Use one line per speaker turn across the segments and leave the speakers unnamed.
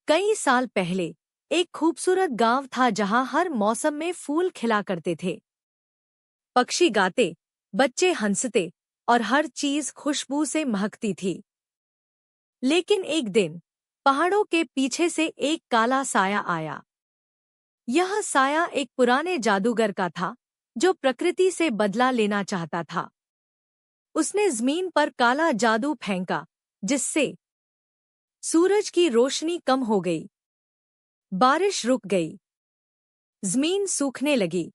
कई साल पहले एक खूबसूरत गांव था जहां हर मौसम में फूल खिला करते थे। पक्षी गाते, बच्चे हंसते और हर चीज खुशबू से महकती थी। लेकिन एक दिन पहाड़ों के पीछे से एक काला साया आया। यह साया एक पुराने जादूगर का था जो प्रकृति से बदला लेना चाहता था। उसने जमीन पर काला जादू फेंका, जिससे सूरज की रोशनी कम हो गई, बारिश रुक गई, जमीन सूखने लगी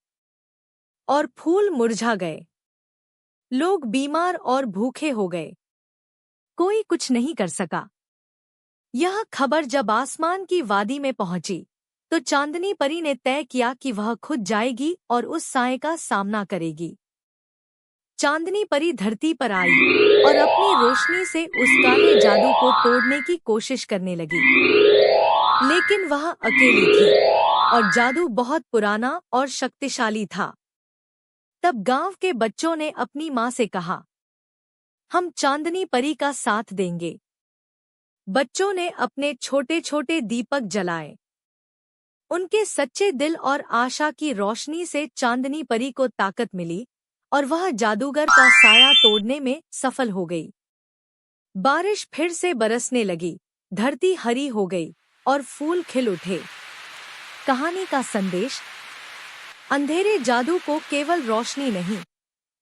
और फूल मुरझा गए। लोग बीमार और भूखे हो गए। कोई कुछ नहीं कर सका। यह खबर जब आसमान की वादी में पहुंची, तो चांदनी परी ने तय किया कि वह खुद जाएगी और उस साए का सामना करेगी। चांदनी परी धरती पर आई और अपनी रोशनी से उस काले जादू को तोड़ने की कोशिश करने लगी। लेकिन वह अकेली थी और जादू बहुत पुराना और शक्तिशाली था। तब गांव के बच्चों ने अपनी माँ से कहा, हम चांदनी परी का साथ देंगे। बच्चों ने अपने छोटे छोटे दीपक जलाए। उनके सच्चे दिल और आशा की रोशनी से चांदनी परी को ताकत मिली और वह जादूगर का साया तोड़ने में सफल हो गई। बारिश फिर से बरसने लगी, धरती हरी हो गई और फूल खिल उठे। कहानी का संदेश: अंधेरे जादू को केवल रोशनी नहीं,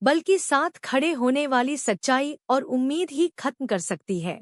बल्कि साथ खड़े होने वाली सच्चाई और उम्मीद ही खत्म कर सकती है।